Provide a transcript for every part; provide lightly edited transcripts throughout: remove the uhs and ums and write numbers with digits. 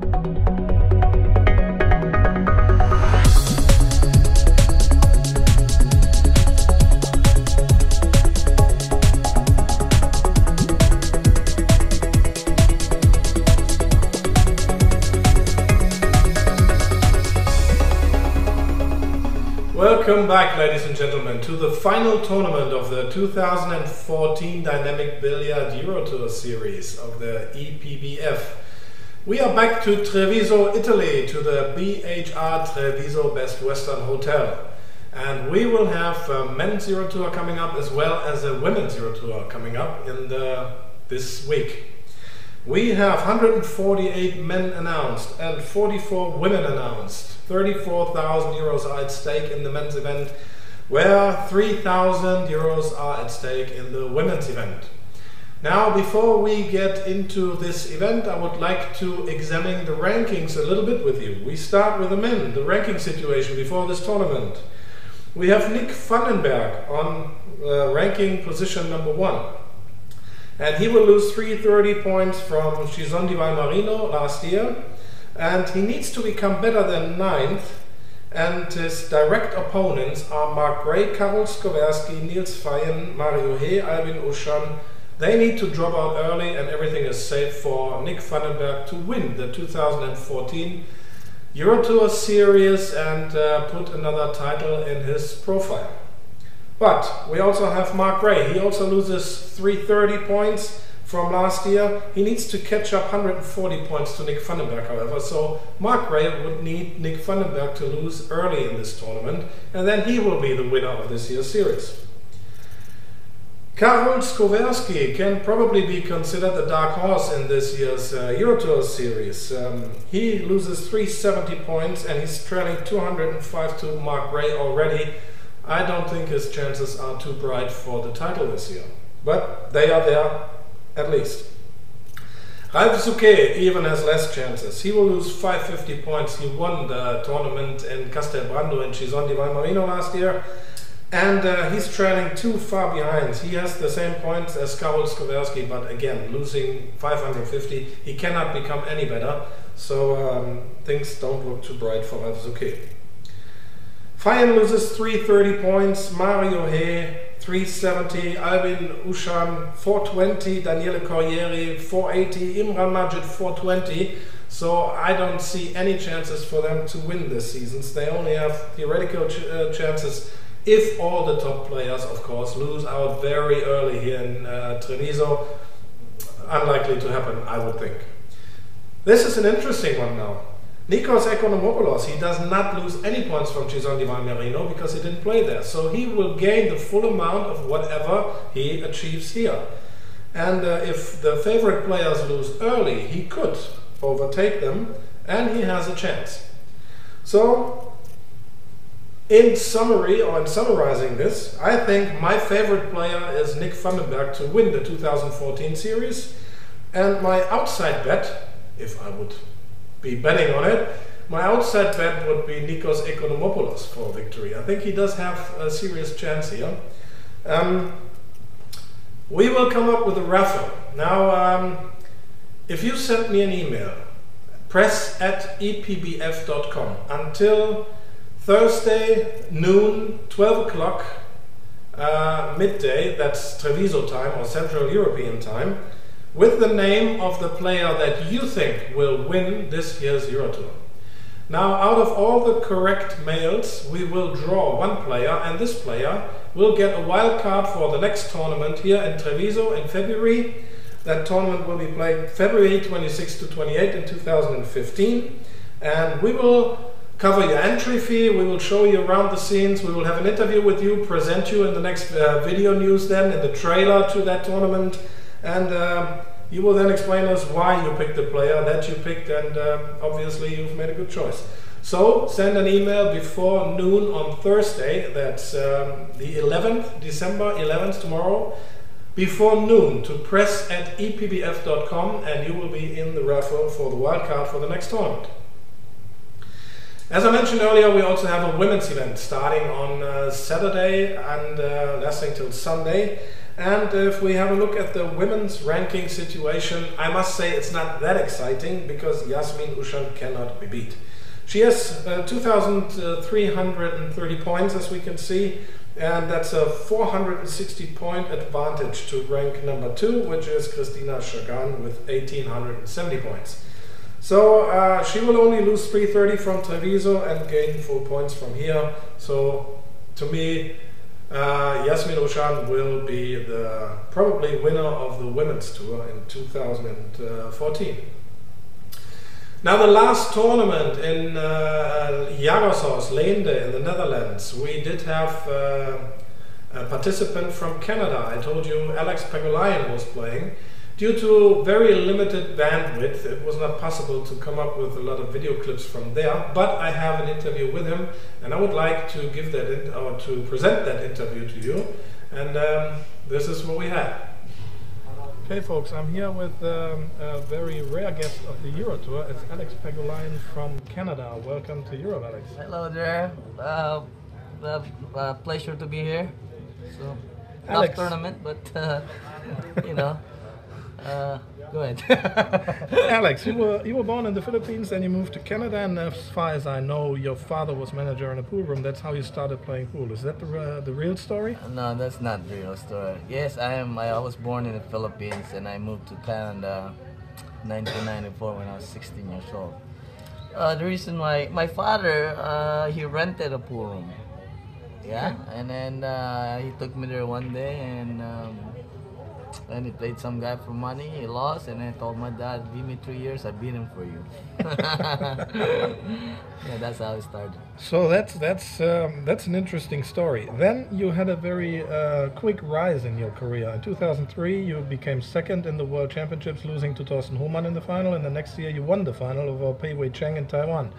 Welcome back, ladies and gentlemen, to the final tournament of the 2014 Dynamic Billard Euro-Tour series of the EPBF. We are back to Treviso, Italy, to the BHR Treviso Best Western Hotel. And we will have a men's Euro-Tour coming up as well as a women's Euro-Tour coming up in this week. We have 148 men announced and 44 women announced. 34,000 euros are at stake in the men's event, where 3,000 euros are at stake in the women's event. Now, before we get into this event, I would like to examine the rankings a little bit with you. We start with the men, the ranking situation before this tournament. We have Nick Vandenberg on ranking position number 1. And he will lose 330 points from Cison di Valmarino last year. And he needs to become better than 9th, and his direct opponents are Mark Gray, Karol Skowerski, Niels Feyen, Mario He, Albin Ushan. They need to drop out early and everything is safe for Nick Vandenberg to win the 2014 Euro-Tour series and put another title in his profile. But we also have Mark Gray. He also loses 330 points from last year. He needs to catch up 140 points to Nick Vandenberg, however, so Mark Gray would need Nick Vandenberg to lose early in this tournament, and then he will be the winner of this year's series. Karol Skowerski can probably be considered the dark horse in this year's Euro-Tour series. He loses 370 points and he's trailing 205 to Mark Gray already. I don't think his chances are too bright for the title this year, but they are there at least. Ralf Souquet even has less chances. He will lose 550 points. He won the tournament in Castelbrando in Cison di Valmarino last year, and he's trailing too far behind. He has the same points as Karol Skowerski, but again, losing 550, he cannot become any better, so things don't look too bright for Ralf Souquet. Feyen loses 330 points, Mario He 370, Albin Ushan 420, Daniele Corrieri 480, Imran Majid 420. So I don't see any chances for them to win this season. They only have theoretical chances if all the top players, of course, lose out very early here in Treviso. Unlikely to happen, I would think. This is an interesting one now. Nikos Ekonomopoulos, he does not lose any points from Cison di Valmarino because he didn't play there. So he will gain the full amount of whatever he achieves here. And if the favorite players lose early, he could overtake them and he has a chance. So, in summary, or in summarizing this, I think my favorite player is Nick Vandenberg to win the 2014 series. And my outside bet, if I would be betting on it, my outside bet would be Nikos Ekonomopoulos for victory. I think he does have a serious chance here. We will come up with a raffle. Now, if you send me an email, press@epbf.com until Thursday noon, 12 o'clock, midday, that's Treviso time or Central European time, with the name of the player that you think will win this year's Euro-Tour. Now, out of all the correct mails, we will draw one player, and this player will get a wild card for the next tournament here in Treviso in February. That tournament will be played February 26 to 28 in 2015, and we will cover your entry fee, we will show you around the scenes, we will have an interview with you, present you in the next video news then, in the trailer to that tournament, and you will then explain us why you picked the player that you picked, and obviously you've made a good choice. So send an email before noon on Thursday, that's the 11th, December 11th, tomorrow, before noon to press@epbf.com, and you will be in the raffle for the wildcard for the next tournament. As I mentioned earlier, we also have a women's event starting on Saturday and lasting till Sunday. And if we have a look at the women's ranking situation, I must say it's not that exciting because Yasmin Ushan cannot be beat. She has 2,330 points, as we can see, and that's a 460 point advantage to rank number 2, which is Christina Chagan with 1,870 points. So she will only lose 330 from Treviso and gain full points from here. So to me, Yasmin Ushan will be the probably winner of the women's tour in 2014. Now the last tournament in Jagershaus, Leende in the Netherlands, we did have a participant from Canada. I told you Alex Pagulayan was playing. Due to very limited bandwidth, it was not possible to come up with a lot of video clips from there, but I have an interview with him, and I would like to give that or to present that interview to you. And this is what we had. Okay, folks, I'm here with a very rare guest of the Euro-Tour. It's Alex Pagulayan from Canada. Welcome to Europe, Alex. Hello there. Pleasure to be here. So, Alex. tough tournament, but you know. Go ahead. Alex, you were born in the Philippines and you moved to Canada, and as far as I know, your father was manager in a pool room. That's how you started playing pool. Is that the real story? No, that's not the real story. Yes, I was born in the Philippines and I moved to Canada 1994 when I was 16 years old. The reason why my father he rented a pool room. Yeah, and then he took me there one day and he played some guy for money. He lost, and I told my dad, "Give me 3 years, I beat him for you." Yeah, that's how it started. So that's an interesting story. Then you had a very quick rise in your career. In 2003, you became second in the World Championships, losing to Thorsten Hohmann in the final. And the next year, you won the final over Pei Wei Cheng in Taiwan.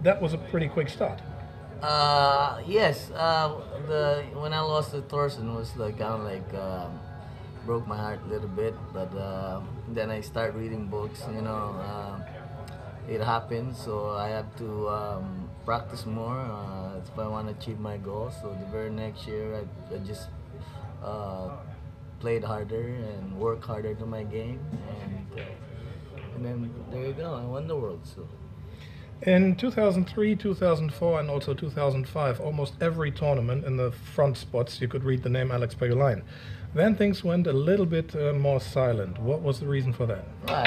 That was a pretty quick start. Yes. When I lost to Thorsten was like kind of like broke my heart a little bit, but then I start reading books. You know, it happened, so I have to practice more if I want to achieve my goals. So the very next year, I just played harder and worked harder to my game, and then there you go. I won the world. So. In 2003, 2004 and also 2005, almost every tournament in the front spots you could read the name Alex Pagulayan. Then things went a little bit more silent. What was the reason for that? Well,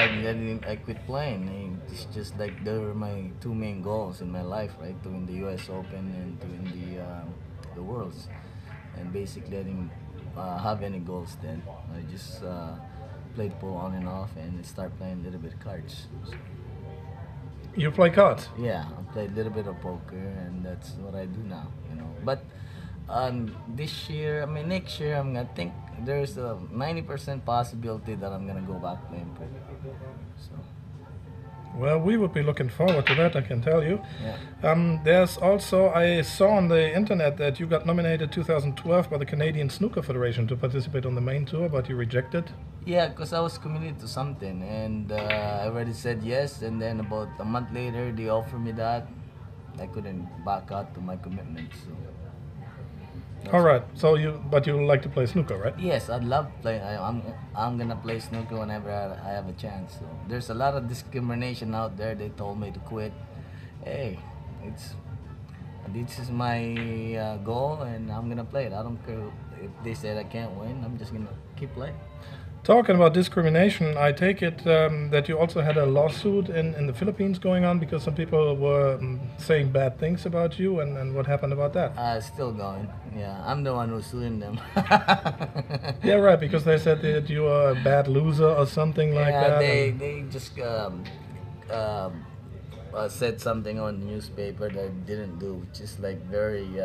I quit playing. It's just like they were my two main goals in my life, right? To win the US Open and to win the Worlds. And basically I didn't have any goals then. I just played pool on and off and started playing a little bit of cards. So. You play cards? Yeah, I play a little bit of poker, and that's what I do now. You know, but this year, next year, I think there's a 90% possibility that I'm gonna go back playing poker. So. Well, we would be looking forward to that, I can tell you. Yeah. There's also, I saw on the internet that you got nominated 2012 by the Canadian Snooker Federation to participate on the main tour, but you rejected. Yeah, because I was committed to something, and I already said yes, and then about a month later, they offered me that. I couldn't back out to my commitments. So. All right. So you like to play snooker, right? Yes, I'd love playing. I'm gonna play snooker whenever I have a chance. So there's a lot of discrimination out there. They told me to quit. Hey, this is my goal, and I'm gonna play it. I don't care if they said I can't win. I'm just gonna keep playing. Talking about discrimination, I take it that you also had a lawsuit in the Philippines going on because some people were saying bad things about you, and what happened about that? Still going. Yeah, I'm the one who's suing them. Yeah, right, because they said that you are a bad loser or something like that. Yeah, they just said something on the newspaper that I didn't do, which is like very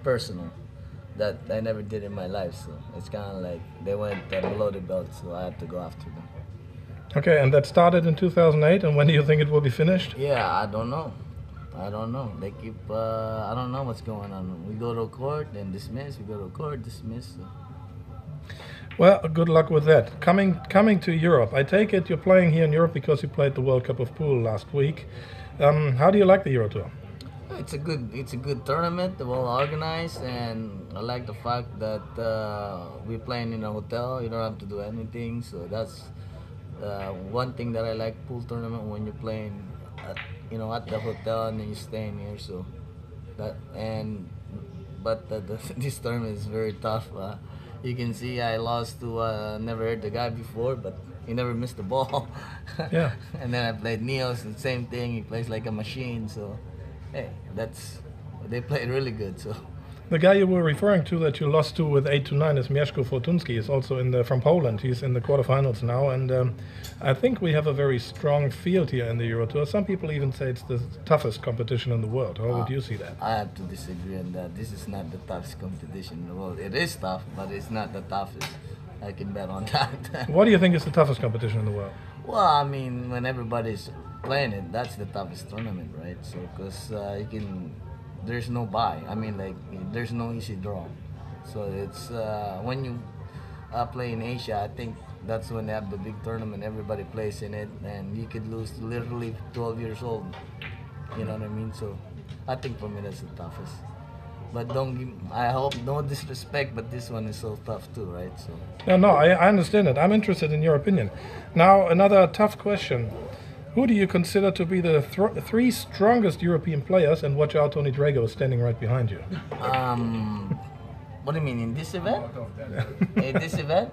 personal. That I never did in my life, so it's kind of like they went below the belt, so I had to go after them. Okay, and that started in 2008, and when do you think it will be finished? Yeah, I don't know. They keep, I don't know what's going on. We go to court, then dismiss, we go to court, dismiss. So. Well, good luck with that. Coming to Europe, I take it you're playing here in Europe because you played the World Cup of Pool last week. How do you like the Euro-Tour? It's a good tournament, well organized, and I like the fact that we're playing in a hotel. You don't have to do anything, so that's one thing that I like pool tournament, when you're playing, at the hotel and then you're staying here. So that and but this tournament is very tough. You can see I lost to never heard the guy before, but he never missed the ball. Yeah. And then I played Neos, the same thing. He plays like a machine. So hey, they played really good. So The guy you were referring to that you lost to with 8-9 is Mieszko Fortunski. He's also from Poland. He's in the quarterfinals now, and I think we have a very strong field here in the Euro-Tour. Some people even say it's the toughest competition in the world. How would you see that? I have to disagree on that. This is not the toughest competition in the world. It is tough, but it's not the toughest. I can bet on that. What do you think is the toughest competition in the world? Well, I mean, when everybody's playing it, that's the toughest tournament, right? So, because there's no bye. I mean, like, there's no easy draw. So it's when you play in Asia, I think that's when they have the big tournament. Everybody plays in it, and you could lose to literally 12 years old. You know what I mean? So I think for me that's the toughest. But I hope no disrespect, but this one is so tough too, right? So. No, I understand it. I'm interested in your opinion. Now, another tough question. Who do you consider to be the three strongest European players? And watch out, Tony Drago is standing right behind you. What do you mean, in this event? In this event?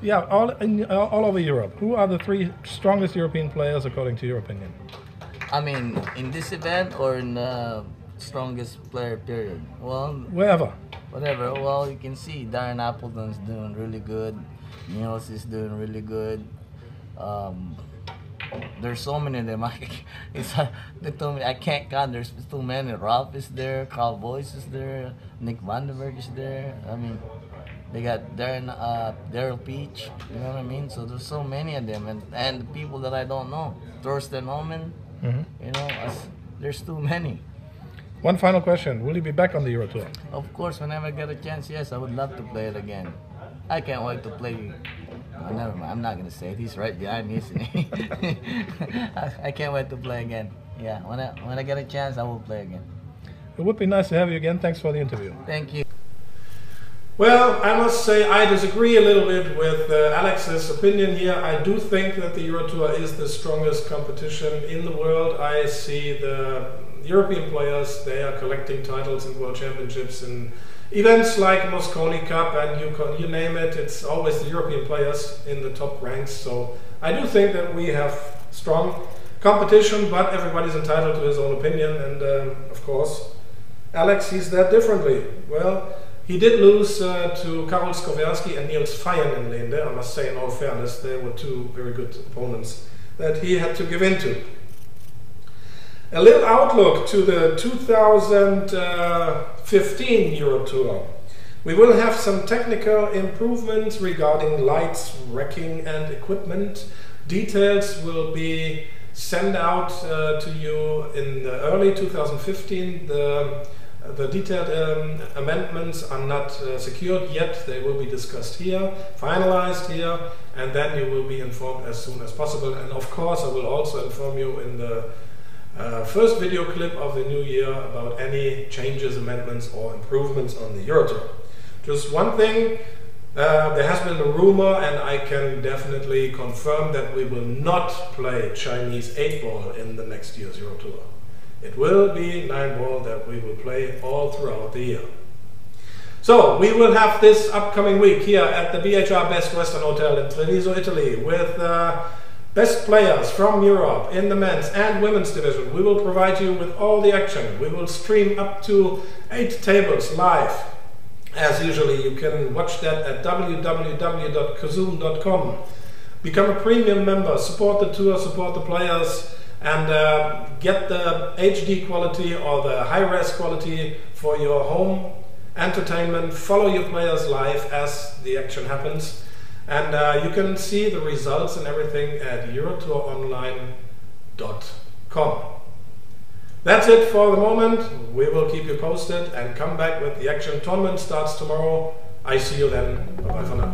Yeah, all over Europe. Who are the three strongest European players according to your opinion? I mean, in this event or in the strongest player period? Well, wherever. Whatever. Well, you can see Darren Appleton's doing really good. Niels is doing really good. There's so many of them. They told me I can't count. There's too many. Ralph is there. Carl Boyce is there. Nick Vandenberg is there. I mean, they got Daryl Peach. You know what I mean? So there's so many of them, and the people that I don't know. Thorsten Omen. You know, there's too many. One final question. Will you be back on the Euro-Tour? Of course, whenever I get a chance, yes, I would love to play it again. I can't wait to play. Oh, never mind, I'm not going to say it. He's right behind me, isn't he? I can't wait to play again. Yeah, when I get a chance, I will play again. It would be nice to have you again. Thanks for the interview. Thank you. Well, I must say I disagree a little bit with Alex's opinion here. I do think that the Euro-Tour is the strongest competition in the world. I see the European players, they are collecting titles in World Championships and events like Mosconi Cup, and you name it, it's always the European players in the top ranks. So I do think that we have strong competition, but everybody's entitled to his own opinion, and of course Alex sees that differently. Well, he did lose to Karol Skowerski and Niels Feyen in Lende. I must say, in all fairness, they were two very good opponents that he had to give in to. A little outlook to the 2015 Euro-Tour. We will have some technical improvements regarding lights, racking and equipment. Details will be sent out to you in the early 2015. The detailed amendments are not secured yet. They will be discussed here, finalized here, and then you will be informed as soon as possible. And of course I will also inform you in the first video clip of the new year about any changes, amendments or improvements on the Euro-Tour. Just one thing, there has been a rumor, and I can definitely confirm that we will not play Chinese 8-ball in the next year's Euro-Tour. It will be 9-ball that we will play all throughout the year. So we will have this upcoming week here at the BHR Best Western Hotel in Treviso, Italy, with best players from Europe in the men's and women's division. We will provide you with all the action. We will stream up to 8 tables live. As usually, you can watch that at www.kazoom.com. Become a premium member, support the tour, support the players, and get the HD quality or the high-res quality for your home entertainment. Follow your players live as the action happens. And you can see the results and everything at eurotouronline.com. That's it for the moment. We will keep you posted and come back with the action. Tournament starts tomorrow. I see you then. Bye-bye for now.